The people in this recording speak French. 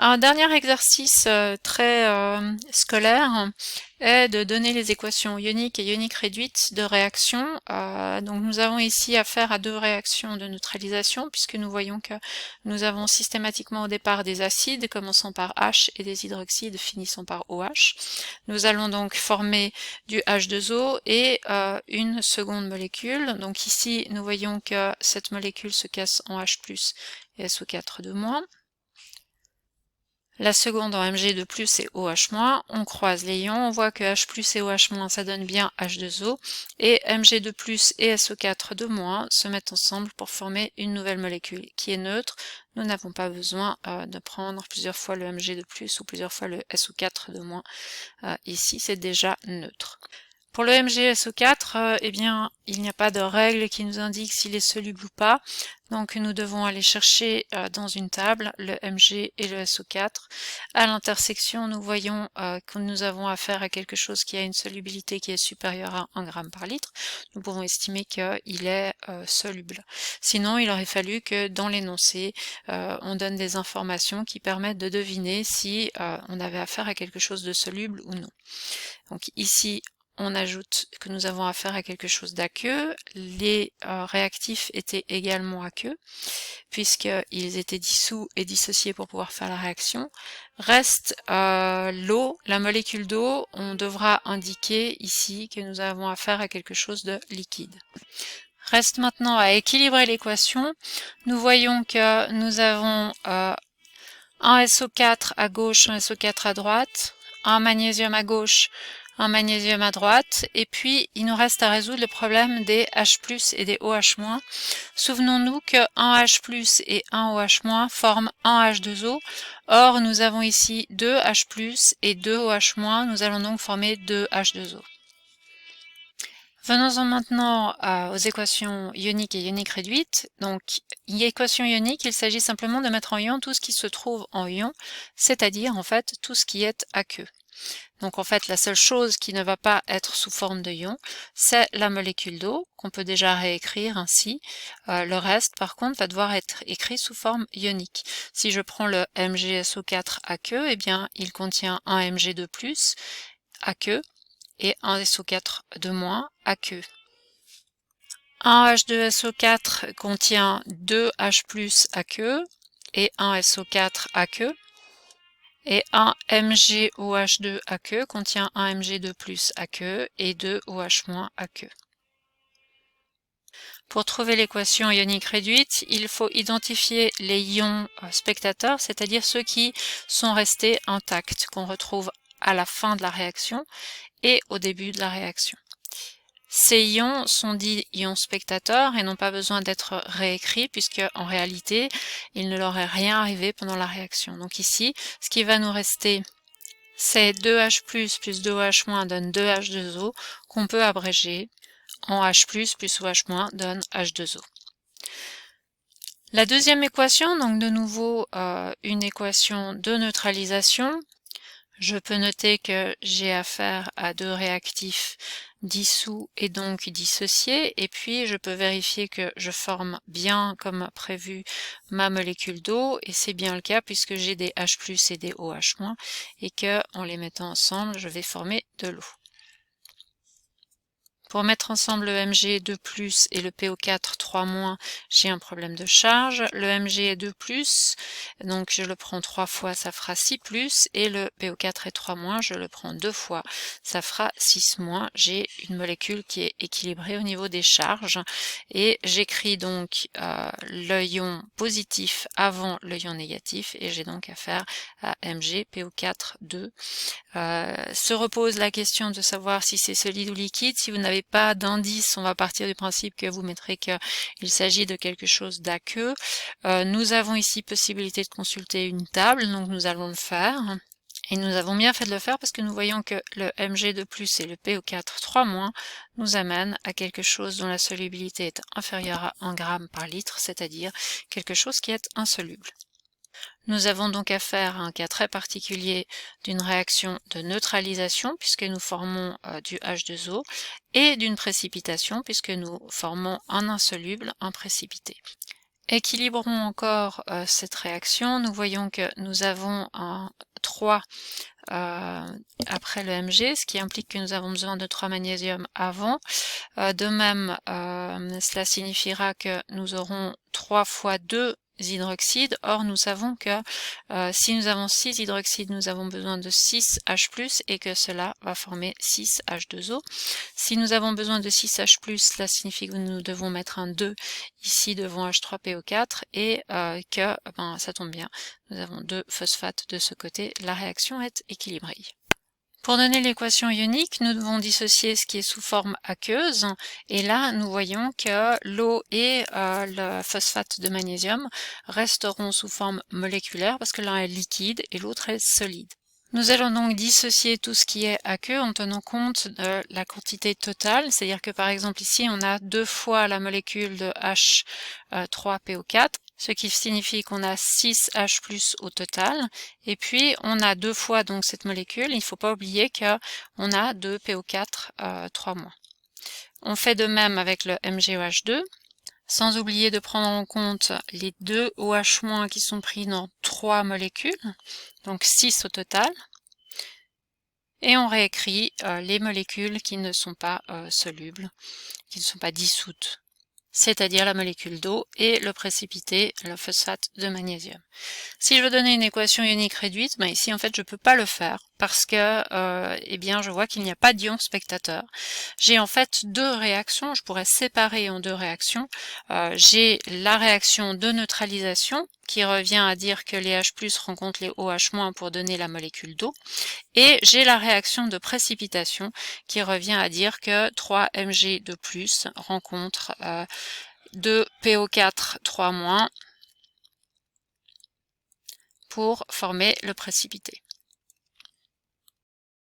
Un dernier exercice très scolaire est de donner les équations ioniques et ioniques réduites de réaction. Donc nous avons ici affaire à deux réactions de neutralisation puisque nous voyons que nous avons systématiquement au départ des acides commençant par H et des hydroxydes finissant par OH. Nous allons donc former du H2O et une seconde molécule. Donc ici nous voyons que cette molécule se casse en H+, et SO4 La seconde en Mg2+, et OH-, on croise les ions, on voit que H+, et OH-, ça donne bien H2O, et Mg2+, et SO4 se mettent ensemble pour former une nouvelle molécule qui est neutre. Nous n'avons pas besoin de prendre plusieurs fois le Mg2+, ou plusieurs fois le SO4 ici c'est déjà neutre. Pour le MgSO4, eh bien, il n'y a pas de règle qui nous indique s'il est soluble ou pas. Donc nous devons aller chercher dans une table le Mg et le SO4. À l'intersection, nous voyons que nous avons affaire à quelque chose qui a une solubilité qui est supérieure à 1 g par litre. Nous pouvons estimer qu'il est soluble. Sinon, il aurait fallu que dans l'énoncé, on donne des informations qui permettent de deviner si on avait affaire à quelque chose de soluble ou non. Donc ici, on ajoute que nous avons affaire à quelque chose d'aqueux. Les réactifs étaient également aqueux, puisqu'ils étaient dissous et dissociés pour pouvoir faire la réaction. Reste l'eau, la molécule d'eau. On devra indiquer ici que nous avons affaire à quelque chose de liquide. Reste maintenant à équilibrer l'équation. Nous voyons que nous avons un SO4 à gauche, un SO4 à droite, un magnésium à gauche, un magnésium à droite, et puis il nous reste à résoudre le problème des H+, et des OH-. Souvenons-nous que un H+, et un OH- forment un H2O. Or, nous avons ici deux H+, et deux OH-, nous allons donc former deux H2O. Venons-en maintenant aux équations ioniques et ioniques réduites. Donc, équation ionique, il s'agit simplement de mettre en ion tout ce qui se trouve en ion, c'est-à-dire en fait tout ce qui est aqueux. Donc en fait, la seule chose qui ne va pas être sous forme de ion, c'est la molécule d'eau, qu'on peut déjà réécrire ainsi. Le reste, par contre, va devoir être écrit sous forme ionique. Si je prends le MgSO4 aqueux, eh bien, il contient un Mg2+, aqueux, et un SO4 de moins aqueux. Un H2SO4 contient 2 H+ aqueux et un SO4 aqueux. Et un MgOH2 aqueux contient un Mg2+ aqueux et 2 OH- aqueux. Pour trouver l'équation ionique réduite, il faut identifier les ions spectateurs, c'est-à-dire ceux qui sont restés intacts, qu'on retrouve à la fin de la réaction et au début de la réaction. Ces ions sont dits ions spectateurs et n'ont pas besoin d'être réécrits puisque en réalité, il ne leur est rien arrivé pendant la réaction. Donc ici, ce qui va nous rester, c'est 2H+, plus 2OH- donne 2H2O qu'on peut abréger en H+, plus OH- donne H2O. La deuxième équation, donc de nouveau une équation de neutralisation. Je peux noter que j'ai affaire à deux réactifs dissous et donc dissociés, et puis je peux vérifier que je forme bien comme prévu ma molécule d'eau, et c'est bien le cas puisque j'ai des H+ et des OH-, et que en les mettant ensemble, je vais former de l'eau. Pour mettre ensemble le Mg2+, et le PO4 3-, j'ai un problème de charge. Le Mg est 2+, donc je le prends 3 fois, ça fera 6+, et le PO4 est 3-, je le prends 2 fois, ça fera 6-. J'ai une molécule qui est équilibrée au niveau des charges, et j'écris donc le ion positif avant le ion négatif, et j'ai donc affaire à Mg PO4 2. Se repose la question de savoir si c'est solide ou liquide. Si vous n'avez pas d'indice, on va partir du principe que vous mettrez qu'il s'agit de quelque chose d'aqueux. Nous avons ici possibilité de consulter une table, donc nous allons le faire. Et nous avons bien fait de le faire parce que nous voyons que le Mg2+ et le PO4 3- nous amènent à quelque chose dont la solubilité est inférieure à 1 g par litre, c'est-à-dire quelque chose qui est insoluble. Nous avons donc affaire à un cas très particulier d'une réaction de neutralisation puisque nous formons du H2O et d'une précipitation puisque nous formons un insoluble, un précipité. Équilibrons encore cette réaction. Nous voyons que nous avons un 3 après le Mg, ce qui implique que nous avons besoin de 3 magnésium avant. De même, cela signifiera que nous aurons 3 fois 2 hydroxydes. Or, nous savons que si nous avons 6 hydroxydes, nous avons besoin de 6 H+, et que cela va former 6 H2O. Si nous avons besoin de 6 H+, cela signifie que nous devons mettre un 2 ici devant H3PO4, et que, ça tombe bien, nous avons 2 phosphates de ce côté. La réaction est équilibrée. Pour donner l'équation ionique, nous devons dissocier ce qui est sous forme aqueuse, et là nous voyons que l'eau et le phosphate de magnésium resteront sous forme moléculaire parce que l'un est liquide et l'autre est solide. Nous allons donc dissocier tout ce qui est aqueux en tenant compte de la quantité totale, c'est-à-dire que par exemple ici on a 2 fois la molécule de H3PO4, ce qui signifie qu'on a 6H+ au total, et puis on a 2 fois donc cette molécule. Il ne faut pas oublier qu'on a 2 PO4 3-. On fait de même avec le MgOH2, sans oublier de prendre en compte les 2 OH- qui sont pris dans 3 molécules, donc 6 au total. Et on réécrit les molécules qui ne sont pas solubles, qui ne sont pas dissoutes, c'est-à-dire la molécule d'eau et le précipité, le phosphate de magnésium. Si je veux donner une équation ionique réduite, ici en fait je peux pas le faire parce que eh bien je vois qu'il n'y a pas d'ion spectateur. J'ai en fait 2 réactions, je pourrais séparer en 2 réactions. J'ai la réaction de neutralisation qui revient à dire que les H+ rencontrent les OH- pour donner la molécule d'eau, et j'ai la réaction de précipitation qui revient à dire que 3 Mg de plus rencontre 2 PO4 3- pour former le précipité.